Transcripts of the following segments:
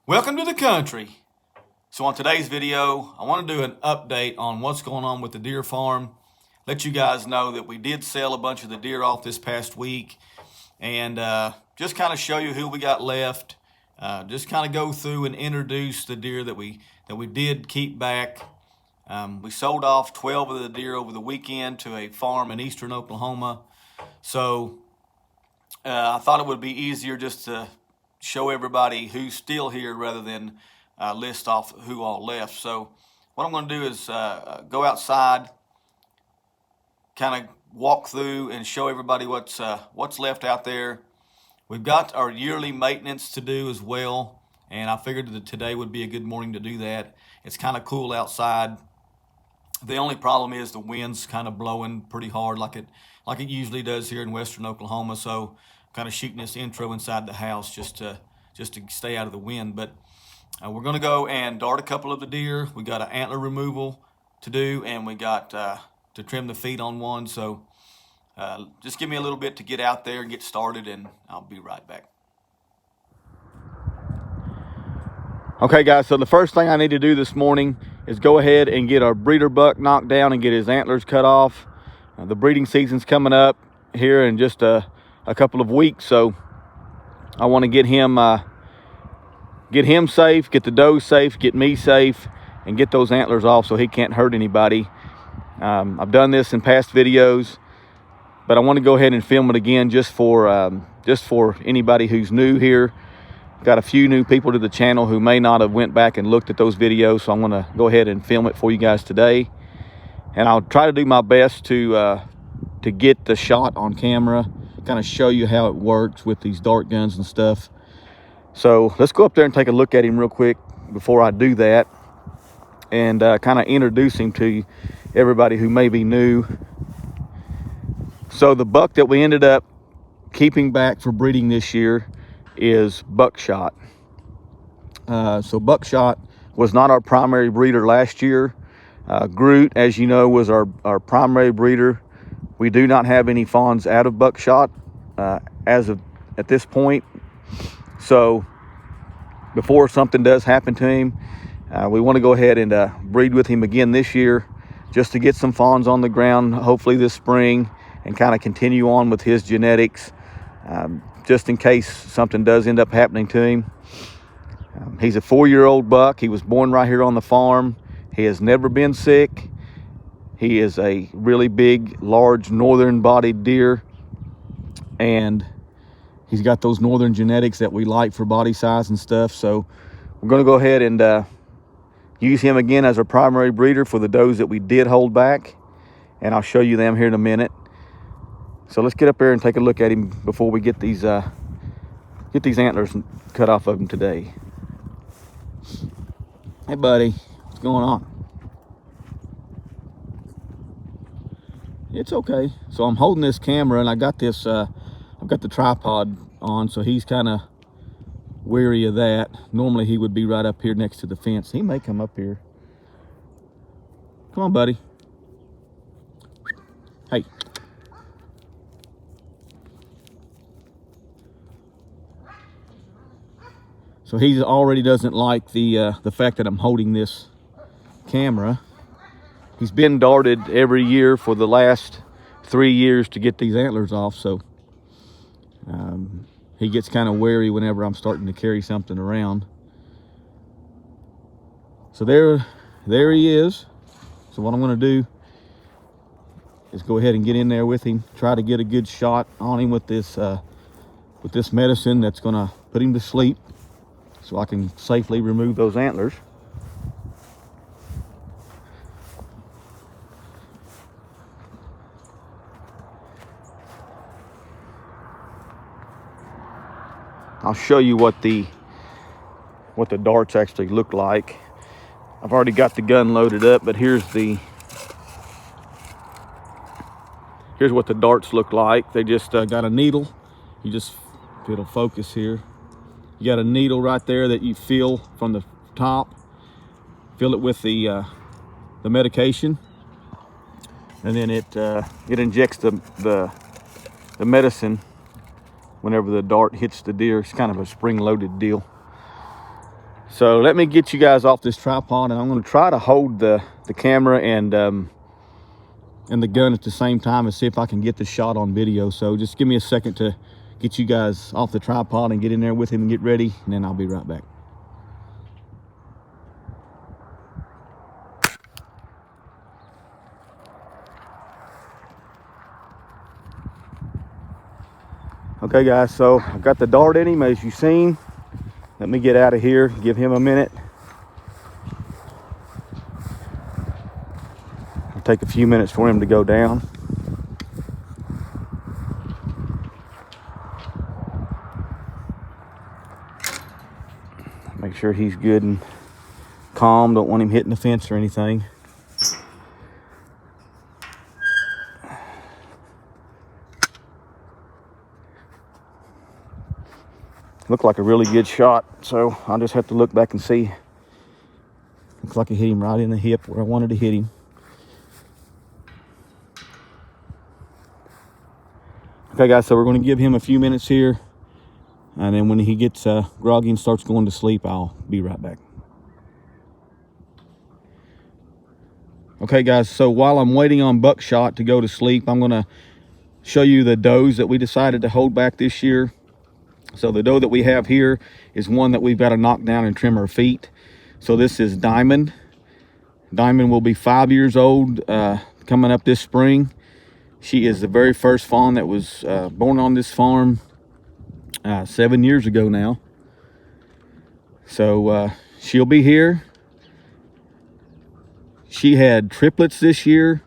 Welcome to the country. So on today's video, I want to do an update on what's going on with the deer farm. Let you guys know that we did sell a bunch of the deer off this past week, and just kind of show you who we got left. Just kind of go through and introduce the deer that we did keep back. We sold off 12 of the deer over the weekend to a farm in eastern Oklahoma. So I thought it would be easier just to show everybody who's still here rather than list off who all left. So what I'm going to do is go outside, kind of walk through and show everybody what's left out there. We've got our yearly maintenance to do as well, and I figured that today would be a good morning to do that. It's kind of cool outside. The only problem is the wind's kind of blowing pretty hard like it usually does here in western Oklahoma. So kind of shooting this intro inside the house just to stay out of the wind. But we're going to go and dart a couple of the deer. We got an antler removal to do, and we got to trim the feet on one. So just give me a little bit to get out there and get started, and I'll be right back. Okay guys, so the first thing I need to do this morning is go ahead and get our breeder buck knocked down and get his antlers cut off. The breeding season's coming up here in just a couple of weeks, so I want to get him safe, get the doe safe, get me safe, and get those antlers off so he can't hurt anybody. I've done this in past videos, but I want to go ahead and film it again just for anybody who's new here. Got a few new people to the channel who may not have went back and looked at those videos, so I'm going to go ahead and film it for you guys today. And I'll try to do my best to get the shot on camera, kind of show you how it works with these dart guns and stuff. So let's go up there and take a look at him real quick before I do that, and kind of introduce him to everybody who may be new. So the buck that we ended up keeping back for breeding this year is Buckshot. So Buckshot was not our primary breeder last year. Groot, as you know, was our primary breeder. We do not have any fawns out of Buckshot at this point. So before something does happen to him, we want to go ahead and breed with him again this year, just to get some fawns on the ground, hopefully this spring, and kind of continue on with his genetics, just in case something does end up happening to him. He's a 4-year-old buck. He was born right here on the farm. He has never been sick. He is a really big, large, northern-bodied deer, and he's got those northern genetics that we like for body size and stuff. So we're going to go ahead and use him again as our primary breeder for the does that we did hold back, and I'll show you them here in a minute. So let's get up there and take a look at him before we get these antlers cut off of him today. Hey buddy, what's going on? It's okay. So I'm holding this camera, and I got this I've got the tripod on, so he's kind of wary of that. Normally he would be right up here next to the fence. He may come up here. Come on buddy. Hey. So he already doesn't like the fact that I'm holding this camera. He's been darted every year for the last 3 years to get these antlers off, so he gets kind of wary whenever I'm starting to carry something around. So there he is. So what I'm going to do is go ahead and get in there with him, try to get a good shot on him with this medicine that's going to put him to sleep, so I can safely remove those antlers. I'll show you what the darts actually look like. I've already got the gun loaded up, but here's what the darts look like. They just got a needle. If it'll focus here. You got a needle right there that you feel from the top. Fill it with the medication, and then it injects the medicine whenever the dart hits the deer. It's kind of a spring-loaded deal. So let me get you guys off this tripod, and I'm going to try to hold the camera and the gun at the same time and see if I can get the shot on video. So just give me a second to get you guys off the tripod and get in there with him and get ready, and then I'll be right back. Okay guys, so I've got the dart in him as you've seen. Let me get out of here, give him a minute. It'll take a few minutes for him to go down. Make sure he's good and calm. Don't want him hitting the fence or anything. Looked like a really good shot, so I'll just have to look back and see. Looks like I hit him right in the hip where I wanted to hit him. Okay guys, so we're going to give him a few minutes here, and then when he gets groggy and starts going to sleep, I'll be right back. Okay guys, so while I'm waiting on Buckshot to go to sleep, I'm going to show you the does that we decided to hold back this year. So the doe that we have here is one that we've got to knock down and trim her feet. So this is Diamond. Diamond will be 5 years old coming up this spring. She is the very first fawn that was born on this farm 7 years ago now. So she'll be here. She had triplets this year.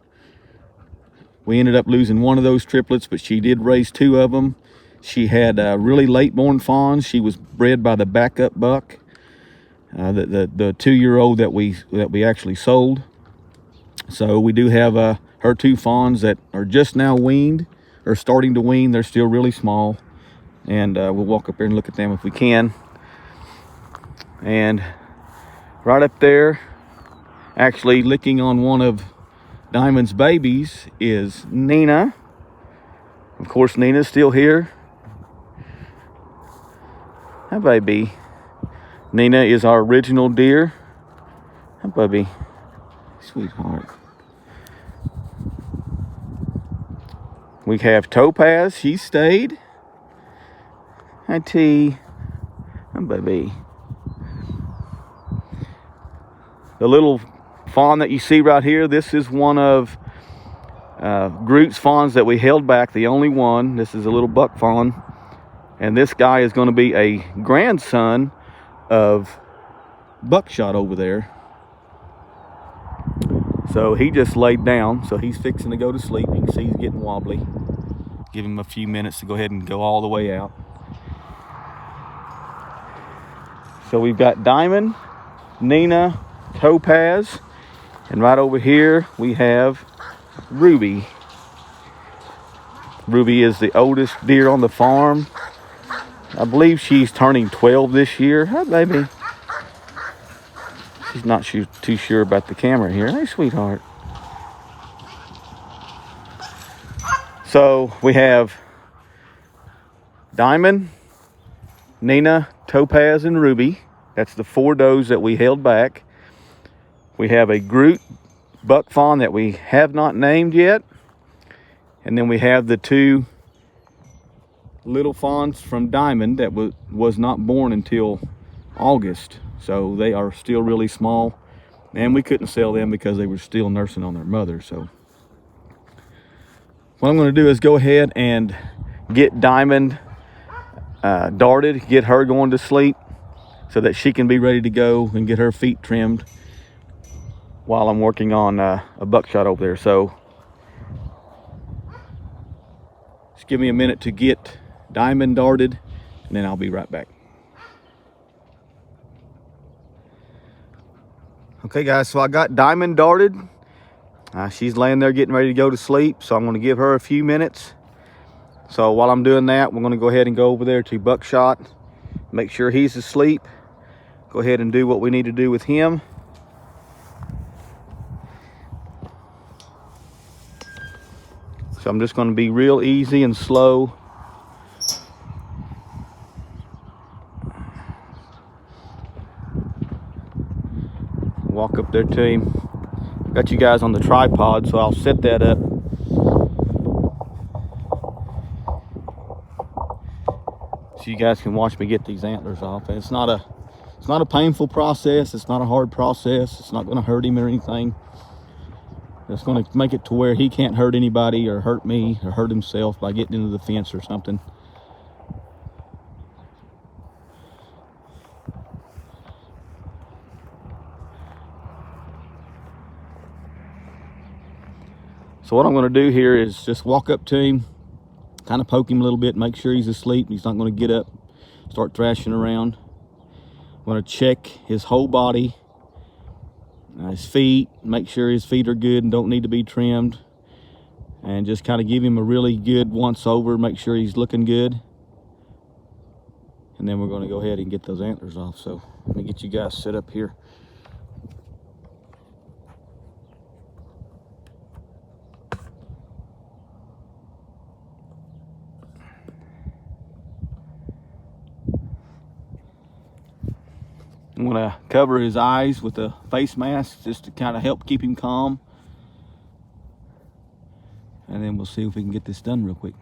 We ended up losing one of those triplets, but she did raise 2 of them. She had really late born fawns. She was bred by the backup buck, the 2-year-old that we actually sold. So we do have her 2 fawns that are just now weaned, or starting to wean. They're still really small, and we'll walk up there and look at them if we can. And right up there, actually licking on one of Diamond's babies, is Nina. Of course, Nina's still here. Hi, baby. Nina is our original deer. Hi, baby. Sweetheart. We have Topaz. He stayed. Hi, T. Hi, baby. The little fawn that you see right here, this is one of Groot's fawns that we held back, the only one. This is a little buck fawn. And this guy is going to be a grandson of Buckshot over there. So he just laid down, so he's fixing to go to sleep. You can see he's getting wobbly. Give him a few minutes to go ahead and go all the way out. So we've got Diamond, Nina, Topaz, and right over here we have Ruby. Ruby is the oldest deer on the farm. I believe she's turning 12 this year. Hi, baby. She's not too sure about the camera here. Hey, sweetheart. So we have Diamond, Nina, Topaz, and Ruby. That's the 4 does that we held back. We have a Groot buck fawn that we have not named yet. And then we have the 2 little fawns from Diamond that was not born until August. So they are still really small, and we couldn't sell them because they were still nursing on their mother. So what I'm going to do is go ahead and get Diamond darted, get her going to sleep so that she can be ready to go and get her feet trimmed while I'm working on a Buckshot over there. So just give me a minute to get Diamond darted, and then I'll be right back. Okay guys, so I got Diamond darted. She's laying there getting ready to go to sleep, so I'm going to give her a few minutes. So while I'm doing that, we're going to go ahead and go over there to Buckshot, make sure he's asleep, go ahead and do what we need to do with him. So I'm just going to be real easy and slow. Walk up there to him. Got you guys on the tripod, so I'll set that up. So you guys can watch me get these antlers off. And it's not a painful process. It's not a hard process. It's not going to hurt him or anything. It's going to make it to where he can't hurt anybody or hurt me or hurt himself by getting into the fence or something. So what I'm going to do here is just walk up to him, kind of poke him a little bit, make sure he's asleep. He's not going to get up, start thrashing around. I'm going to check his whole body, his feet, make sure his feet are good and don't need to be trimmed, and just kind of give him a really good once over, make sure he's looking good. And then we're going to go ahead and get those antlers off. So let me get you guys set up here. I'm going to cover his eyes with a face mask just to kind of help keep him calm. And then we'll see if we can get this done real quick.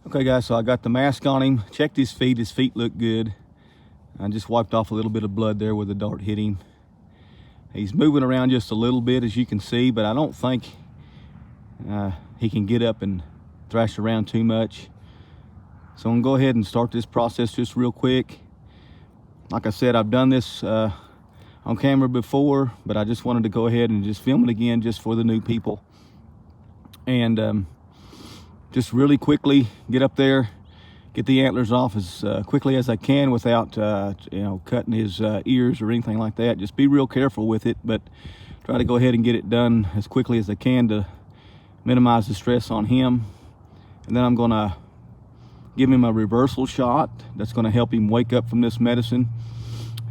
Okay guys, so I got the mask on him, checked his feet look good. I just wiped off a little bit of blood there where the dart hit him. He's moving around just a little bit, as you can see, but I don't think he can get up and thrash around too much. So I'm gonna go ahead and start this process just real quick. Like I said, I've done this on camera before, but I just wanted to go ahead and just film it again just for the new people. And just really quickly get up there, get the antlers off as quickly as I can without cutting his ears or anything like that. Just be real careful with it, but try to go ahead and get it done as quickly as I can to minimize the stress on him. And then I'm gonna give him a reversal shot that's gonna help him wake up from this medicine.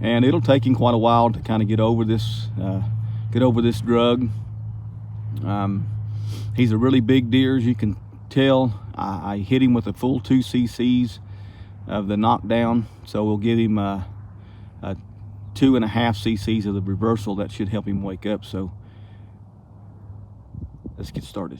And it'll take him quite a while to kind of get over this drug. He's a really big deer, as you can tell. I hit him with a full 2 cc's of the knockdown, so we'll give him a 2.5 cc's of the reversal. That should help him wake up. So let's get started.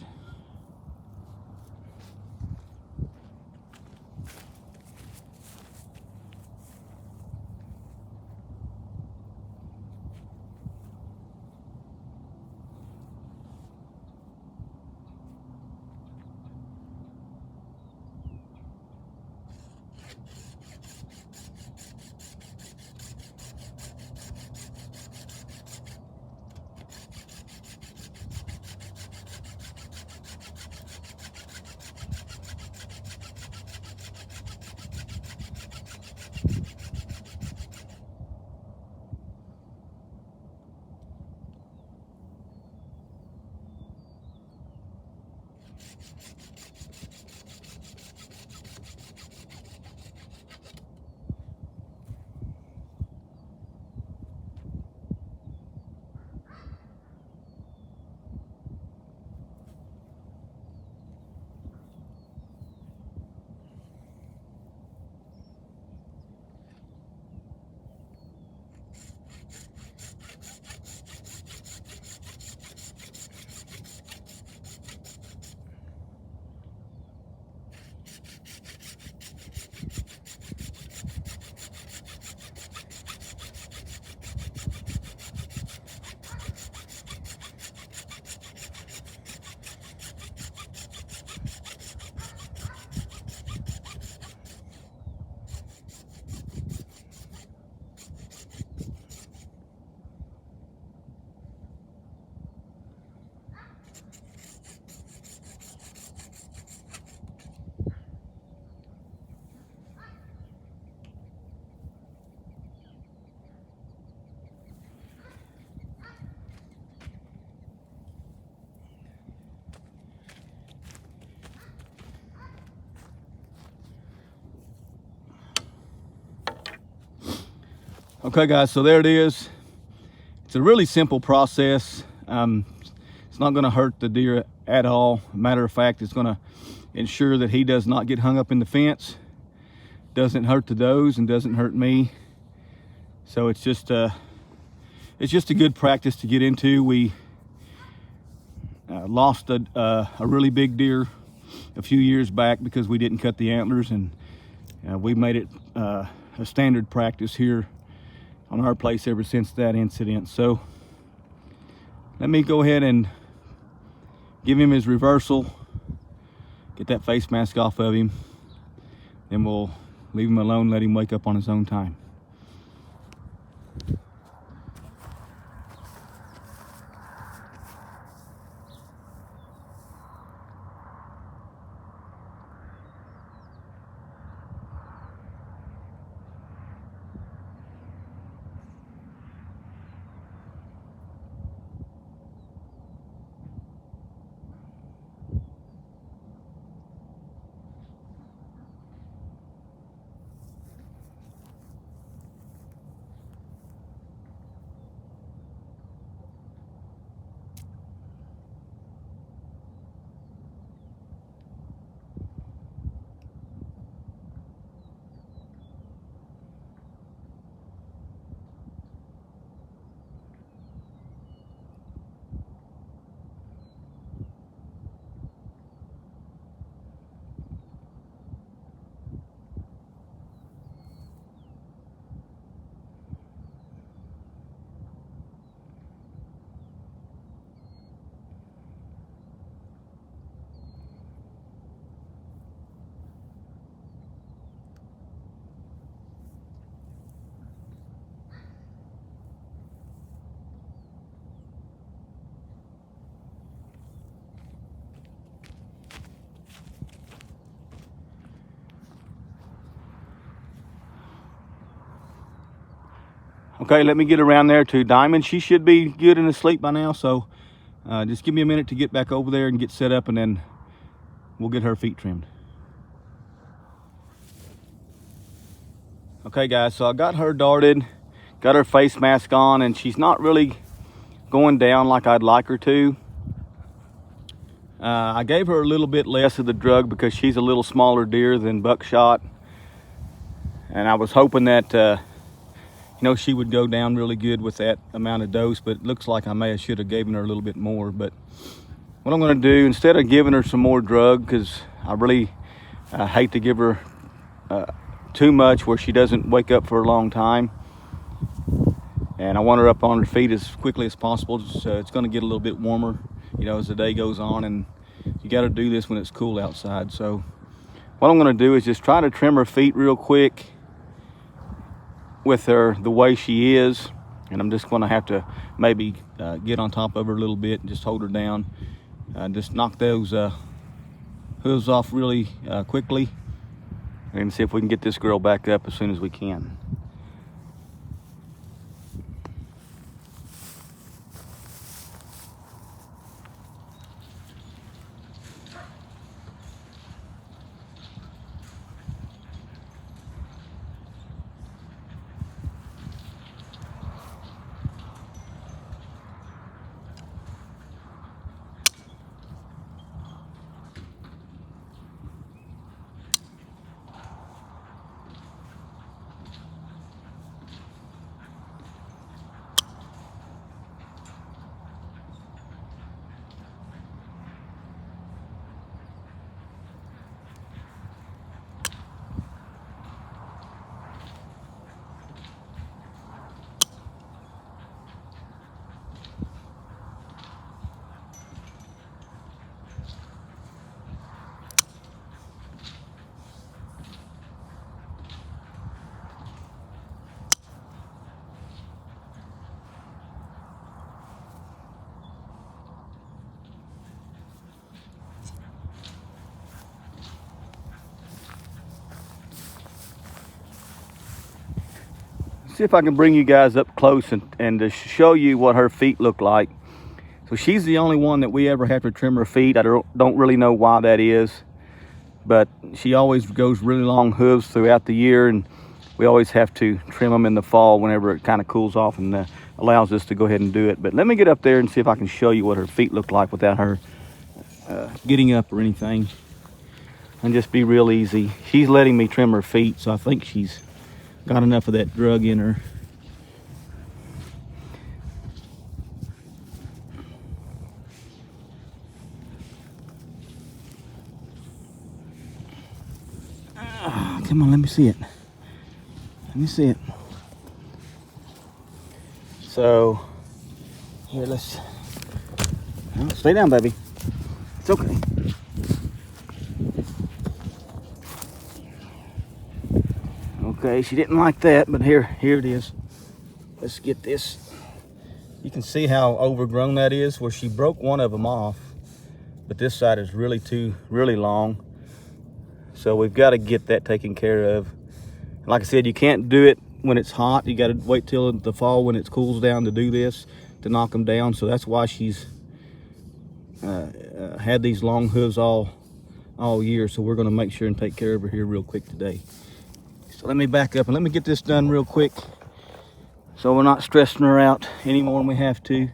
Okay guys, so there it is. It's a really simple process. It's not going to hurt the deer at all. Matter of fact, it's going to ensure that he does not get hung up in the fence, doesn't hurt the does, and doesn't hurt me. So it's just a good practice to get into. We lost a really big deer a few years back because we didn't cut the antlers, and we made it a standard practice here on our place ever since that incident. So let me go ahead and give him his reversal, get that face mask off of him, then we'll leave him alone, let him wake up on his own time. Okay, let me get around there to Diamond. She should be good and asleep by now, so just give me a minute to get back over there and get set up, and then we'll get her feet trimmed. Okay guys, so I got her darted, got her face mask on, and she's not really going down like I'd like her to. I gave her a little bit less of the drug because she's a little smaller deer than Buckshot, and I was hoping that she would go down really good with that amount of dose, but it looks like I should have given her a little bit more. But what I'm going to do, instead of giving her some more drug, because I really hate to give her too much where she doesn't wake up for a long time, and I want her up on her feet as quickly as possible. So it's going to get a little bit warmer, as the day goes on, and you got to do this when it's cool outside. So what I'm going to do is just try to trim her feet real quick with her the way she is, and I'm just going to have to maybe get on top of her a little bit and just hold her down, just knock those hooves off really quickly, and see if we can get this girl back up as soon as we can. See if I can bring you guys up close and to show you what her feet look like. So she's the only one that we ever have to trim her feet. I don't really know why that is, but she always goes really long hooves throughout the year, and we always have to trim them in the fall whenever it kind of cools off and allows us to go ahead and do it. But let me get up there and see if I can show you what her feet look like without her getting up or anything, and just be real easy. She's letting me trim her feet, so I think she's got enough of that drug in her. Come on, let me see it. Let me see it. So, here, let's... Well, stay down, baby. It's okay. Okay, she didn't like that, but here it is. Let's get this. You can see how overgrown that is, where she broke one of them off, but this side is really long. So we've got to get that taken care of. Like I said, you can't do it when it's hot. You got to wait till the fall when it cools down to do this, to knock them down. So that's why she's had these long hooves all year. So we're going to make sure and take care of her here real quick today. So let me back up and let me get this done real quick, so we're not stressing her out any more than we have to.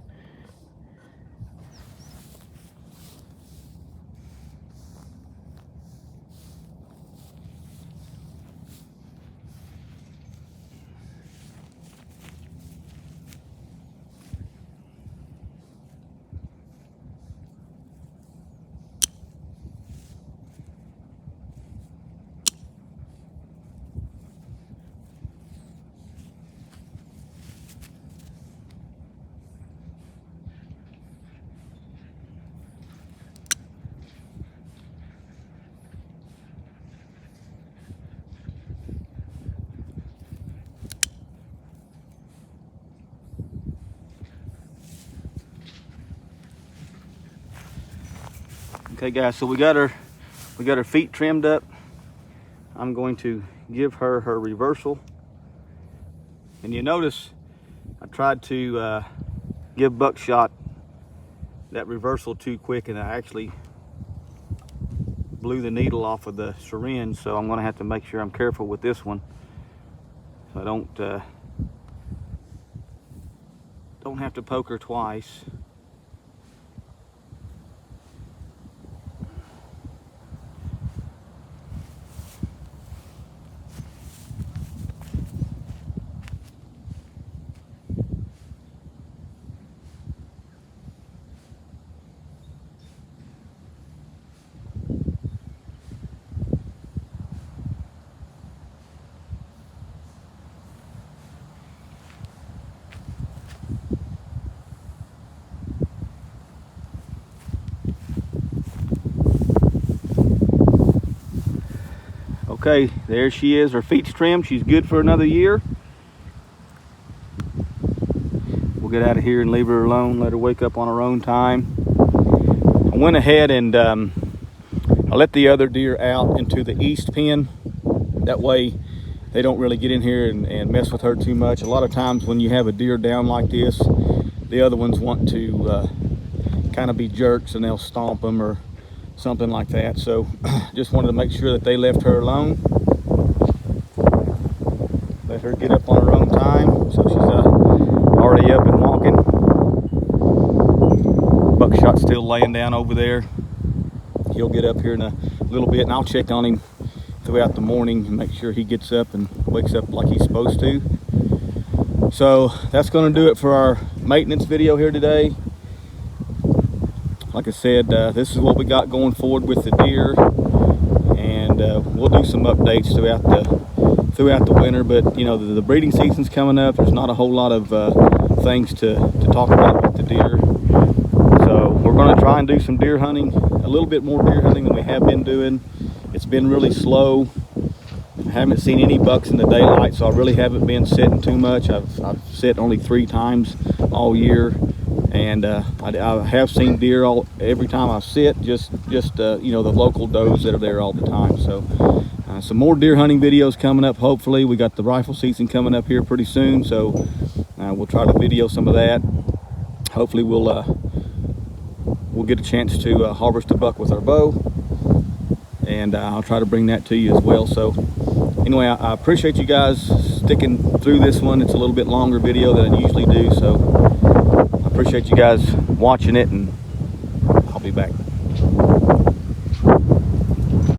Okay guys, so we got her feet trimmed up. I'm going to give her reversal. And you notice I tried to give Buckshot that reversal too quick, and I actually blew the needle off of the syringe, so I'm going to have to make sure I'm careful with this one, so I don't have to poke her twice. Okay, there she is. Her feet's trimmed. She's good for another year. We'll get out of here and leave her alone. Let her wake up on her own time. I went ahead and I let the other deer out into the east pen. That way they don't really get in here and mess with her too much. A lot of times when you have a deer down like this, the other ones want to kind of be jerks and they'll stomp them or something like that. So just wanted to make sure that they left her alone. Let her get up on her own time. So she's already up and walking. Buckshot's still laying down over there. He'll get up here in a little bit, and I'll check on him throughout the morning and make sure he gets up and wakes up like he's supposed to. So that's going to do it for our maintenance video here today. Like I said, this is what we got going forward with the deer, and we'll do some updates throughout the winter. But you know, the breeding season's coming up. There's not a whole lot of things to talk about with the deer, so we're going to try and do some deer hunting, a little bit more deer hunting than we have been doing. It's been really slow. I haven't seen any bucks in the daylight, so I really haven't been sitting too much. I've sit only 3 times all year. And I have seen deer every time I sit, just you know, the local does that are there all the time. So some more deer hunting videos coming up. Hopefully we got the rifle season coming up here pretty soon, so we'll try to video some of that. Hopefully we'll get a chance to harvest a buck with our bow, and I'll try to bring that to you as well. So Anyway, I appreciate you guys sticking through this one. It's a little bit longer video than I usually do, so I appreciate you guys watching it, and I'll be back.